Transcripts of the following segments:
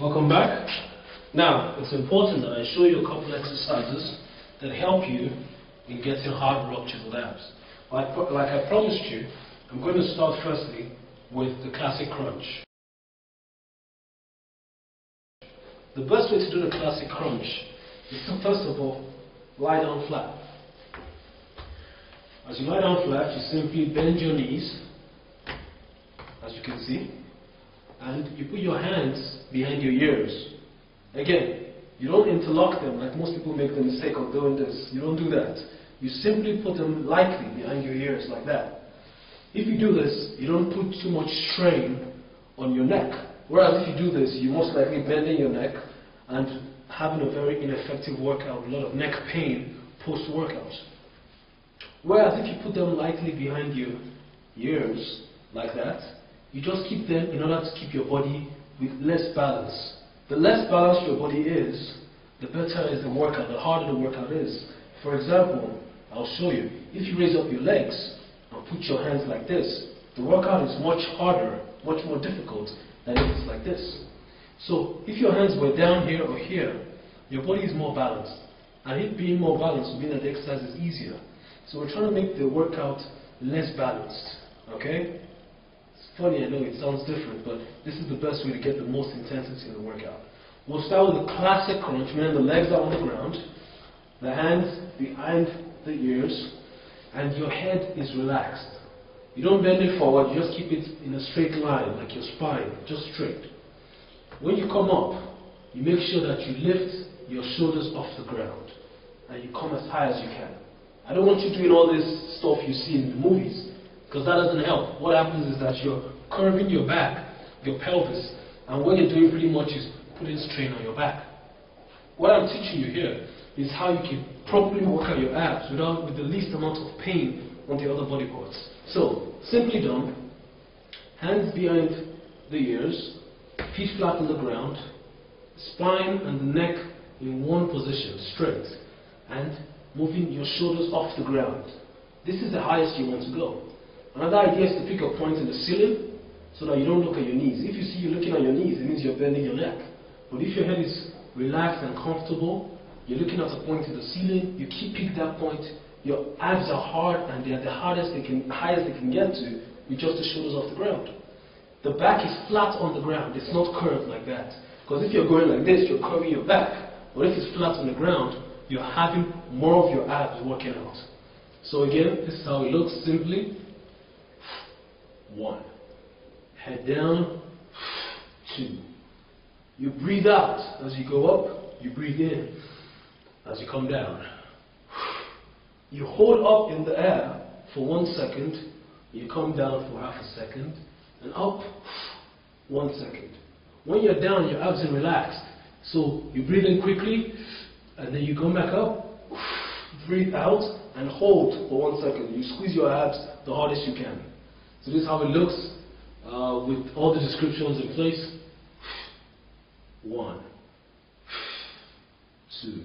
Welcome back. Now, it's important that I show you a couple exercises that help you in getting hard ruptured abs. Like I promised you, I'm going to start firstly with the classic crunch. The best way to do the classic crunch is to first of all lie down flat. As you lie down flat, you simply bend your knees, as you can see, and you put your hands behind your ears. Again, you don't interlock them like most people make the mistake of doing this. You don't do that. You simply put them lightly behind your ears like that. If you do this, you don't put too much strain on your neck. Whereas if you do this, you're most likely bending your neck and having a very ineffective workout, a lot of neck pain post-workout. Whereas if you put them lightly behind your ears like that, you just keep them in order to keep your body with less balance. The less balanced your body is, the better is the workout, the harder the workout is. For example, I'll show you. If you raise up your legs and put your hands like this, the workout is much harder, much more difficult than if it's like this. So if your hands were down here or here, your body is more balanced. And it being more balanced will mean that the exercise is easier. So we're trying to make the workout less balanced. Okay? It's funny, I know it sounds different, but this is the best way to get the most intensity in the workout. We'll start with the classic crunch, meaning the legs are on the ground, the hands behind the ears, and your head is relaxed. You don't bend it forward, you just keep it in a straight line, like your spine, just straight. When you come up, you make sure that you lift your shoulders off the ground, and you come as high as you can. I don't want you doing all this stuff you see in the movies, because that doesn't help. What happens is that you're curving your back, your pelvis, and what you're doing pretty much is putting strain on your back. What I'm teaching you here is how you can properly work out your abs with the least amount of pain on the other body parts. So, simply done, hands behind the ears, feet flat on the ground, spine and the neck in one position, straight, and moving your shoulders off the ground. This is the highest you want to go. Another idea is to pick a point in the ceiling so that you don't look at your knees. If you see you looking at your knees, it means you're bending your neck. But if your head is relaxed and comfortable, you're looking at a point in the ceiling, you pick that point, your abs are hard and they're the highest they can get to with just the shoulders off the ground. The back is flat on the ground, it's not curved like that. Because if you're going like this, you're curving your back. But if it's flat on the ground, you're having more of your abs working out. So again, this is how it looks simply. 1. Head down. 2. You breathe out as you go up, you breathe in as you come down. You hold up in the air for 1 second, you come down for half a second, and up 1 second. When you're down, your abs are relaxed. So you breathe in quickly, and then you come back up, breathe out, and hold for 1 second. You squeeze your abs the hardest you can. So this is how it looks with all the descriptions in place. 1, 2,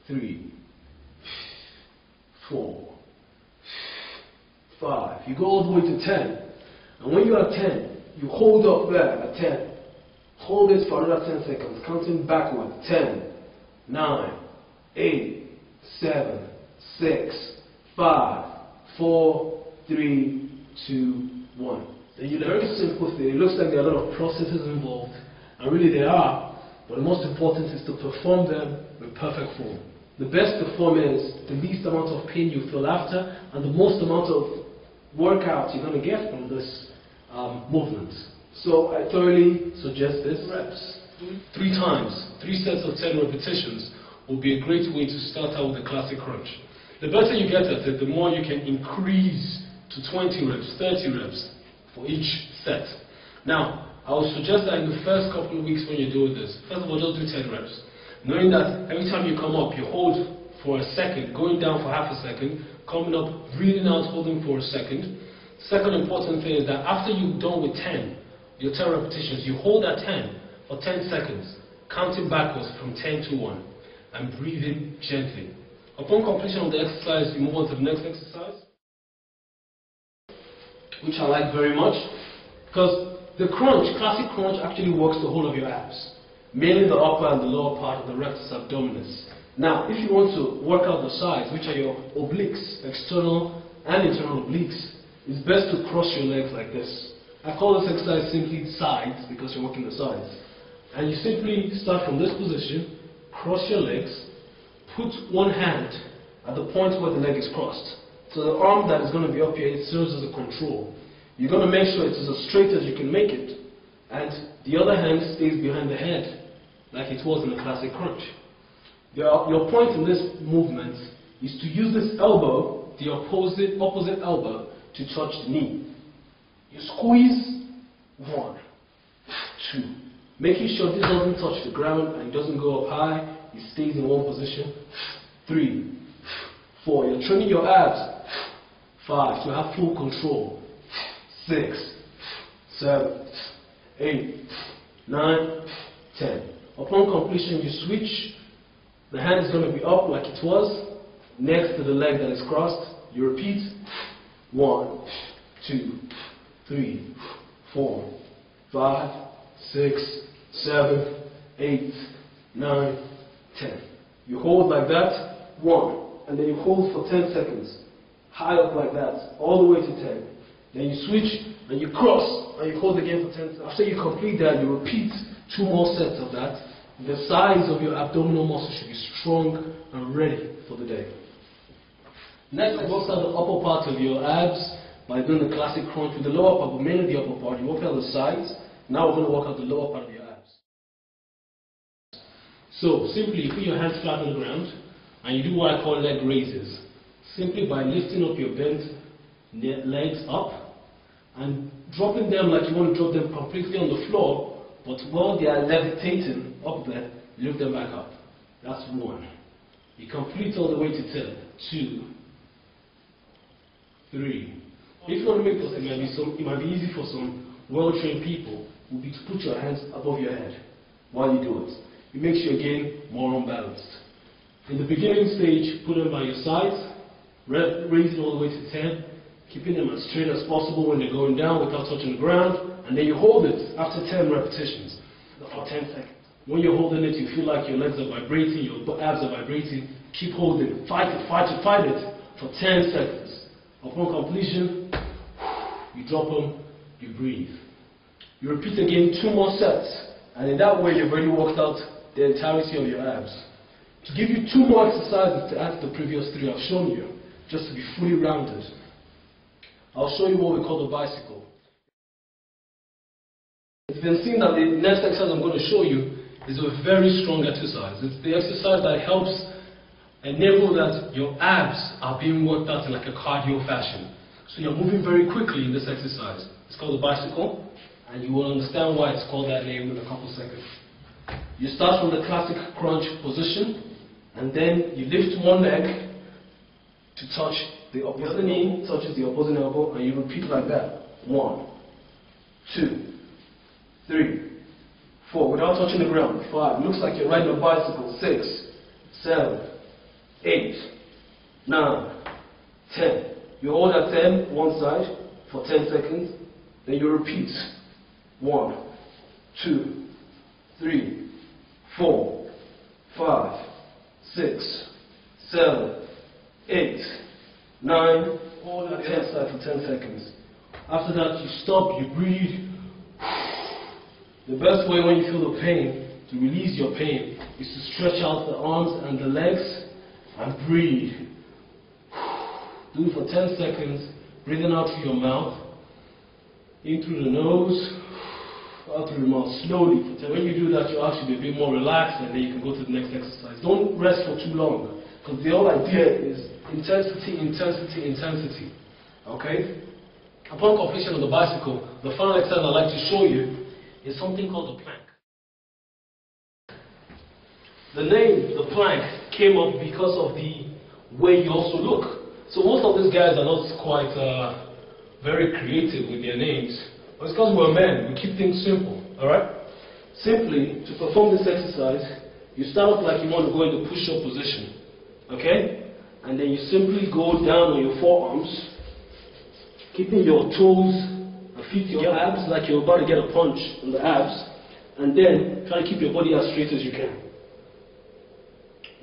3, 4, 5. You go all the way to 10. And when you're at 10, you hold up there at 10. Hold it for another 10 seconds, counting backward. 10, 9, 8, 7, 6, 5, 4, 3, 2, 1. Then you do a very simple thing. It looks like there are a lot of processes involved, and really there are, but the most important is to perform them with perfect form. The best to perform is the least amount of pain you feel after, and the most amount of workout you're going to get from this movement. So I thoroughly suggest this. Reps. 3 times, 3 sets of 10 repetitions will be a great way to start out with the classic crunch. The better you get at it, the more you can increase to 20 reps, 30 reps for each set. Now, I would suggest that in the first couple of weeks when you're doing this, first of all, just do 10 reps. Knowing that every time you come up, you hold for a second, going down for half a second, coming up, breathing out, holding for a second. Second important thing is that after you're done with 10, your 10 repetitions, you hold at 10 for 10 seconds, counting backwards from 10 to 1, and breathing gently. Upon completion of the exercise, you move on to the next exercise, which I like very much, because the crunch, classic crunch, actually works the whole of your abs, mainly the upper and the lower part of the rectus abdominis. Now, if you want to work out the sides, which are your obliques, external and internal obliques, it's best to cross your legs like this. I call this exercise simply sides because you're working the sides. And you simply start from this position, cross your legs, put one hand at the point where the leg is crossed. So the arm that is going to be up here, it serves as a control. You're going to make sure it's as straight as you can make it, and the other hand stays behind the head, like it was in the classic crunch. Your point in this movement is to use this elbow, the opposite elbow, to touch the knee. You squeeze, 1, 2, making sure this doesn't touch the ground and it doesn't go up high, it stays in one position, 3, 4, you're training your abs, 5, to have full control, 6, 7, 8, 9, 10. Upon completion, you switch. The hand is going to be up like it was, next to the leg that is crossed. You repeat. 1, 2, 3, 4, 5, 6, 7, 8, 9, 10. You hold like that. 1, and then you hold for 10 seconds. High up like that, all the way to 10. Then you switch and you cross and you hold again for 10 seconds. After you complete that, you repeat 2 more sets of that. The sides of your abdominal muscles should be strong and ready for the day. Next, work out the upper part of your abs by doing the classic crunch with the lower part, but mainly the upper part. You work out the sides. Now we're going to work out the lower part of your abs. So simply, you put your hands flat on the ground and you do what I call leg raises. Simply by lifting up your bent legs up and dropping them like you want to drop them completely on the floor, but while they are levitating up there, lift them back up. That's 1. You complete all the way to 10. 2, 3. If you want to make this, it might be easy for some well-trained people, would be to put your hands above your head while you do it. It makes you again more unbalanced. In the beginning stage, put them by your sides, raise it all the way to 10, keeping them as straight as possible when they're going down without touching the ground, and then you hold it after 10 repetitions for 10 seconds. When you're holding it, you feel like your legs are vibrating, your abs are vibrating. Keep holding it, fight it for 10 seconds. Upon completion, you drop them, you breathe. You repeat again 2 more sets, and in that way you've already worked out the entirety of your abs. To give you 2 more exercises to add to the previous 3 I've shown you, just to be fully rounded, I'll show you what we call the bicycle. It's been seen that the next exercise I'm going to show you is a very strong exercise. It's the exercise that helps enable that your abs are being worked out in like a cardio fashion. So you're moving very quickly in this exercise. It's called the bicycle, and you will understand why it's called that name in a couple seconds. You start from the classic crunch position, and then you lift one leg to touch the opposite knee, touches the opposite elbow, and you repeat like that. 1, 2, 3, 4, without touching the ground. 5, looks like you're riding a bicycle. 6, 7, 8, 9, 10. You hold at 10, one side, for 10 seconds, then you repeat. 1, 2, 3, 4, 5, 6, 7, 8, 9, all at the other side for 10 seconds. After that, you stop, you breathe. The best way when you feel the pain, to release your pain, is to stretch out the arms and the legs and breathe. Do it for 10 seconds, breathing out through your mouth, in through the nose, out through the mouth slowly. When you do that, you'll actually be a bit more relaxed, and then you can go to the next exercise. Don't rest for too long, because the whole idea is intensity, intensity, intensity. Okay? Upon completion of the bicycle, the final exercise I'd like to show you is something called the plank. The name, the plank, came up because of the way you also look. So most of these guys are not quite very creative with their names. But it's because we're men, we keep things simple, alright? Simply, to perform this exercise, you start off like you want to go into push-up position, okay? And then you simply go down on your forearms, keeping your toes and complete your abs like you're about to get a punch on the abs, and then try to keep your body as straight as you can.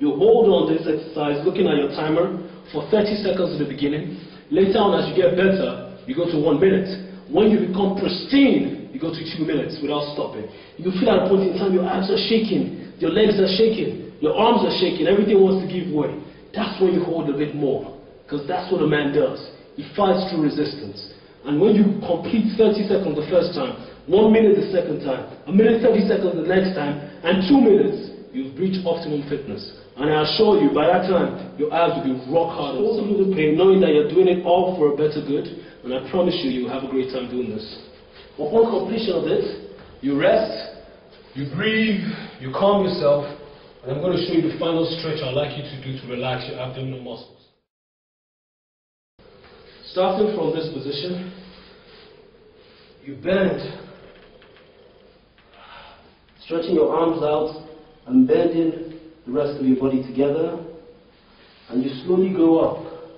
You hold on this exercise looking at your timer for 30 seconds at the beginning. Later on, as you get better, you go to 1 minute. When you become pristine, you go to 2 minutes without stopping. You feel at a point in time your abs are shaking, your legs are shaking, your arms are shaking, everything wants to give way. That's when you hold a bit more, because that's what a man does. He fights through resistance. And when you complete 30 seconds the first time, 1 minute the second time, 1 minute 30 seconds the next time, and 2 minutes, you've reached optimum fitness. And I assure you, by that time, your abs will be rock hard. Go through the pain, knowing that you're doing it all for a better good, and I promise you, you'll have a great time doing this. Upon completion of this, you rest, you breathe, you calm yourself, and I'm going to show you the final stretch I'd like you to do to relax your abdominal muscles. Starting from this position, you bend, stretching your arms out and bending the rest of your body together, and you slowly go up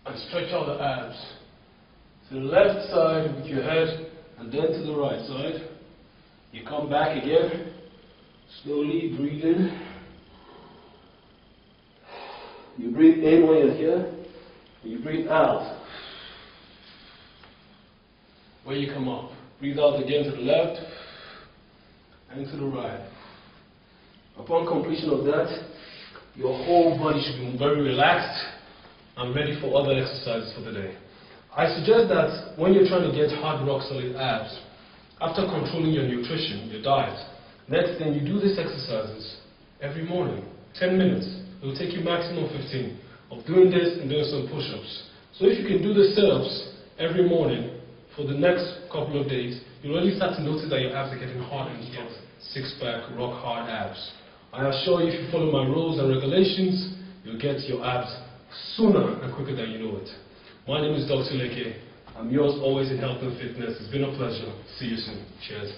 and stretch out the abs to the left side with your head and then to the right side. You come back again, slowly breathe in. You breathe in when you're here, and you breathe out when you come up. Breathe out again to the left and to the right. Upon completion of that, your whole body should be very relaxed and ready for other exercises for the day. I suggest that when you're trying to get hard, rock solid abs, after controlling your nutrition, your diet, next thing you do these exercises every morning, 10 minutes. It will take you maximum 15 of doing this and doing some push-ups. So if you can do the sit-ups every morning for the next couple of days, you'll really start to notice that your abs are getting harder and you get six-pack, rock-hard abs. I assure you, if you follow my rules and regulations, you'll get your abs sooner and quicker than you know it. My name is Dr. Leke. I'm yours always in health and fitness. It's been a pleasure. See you soon. Cheers.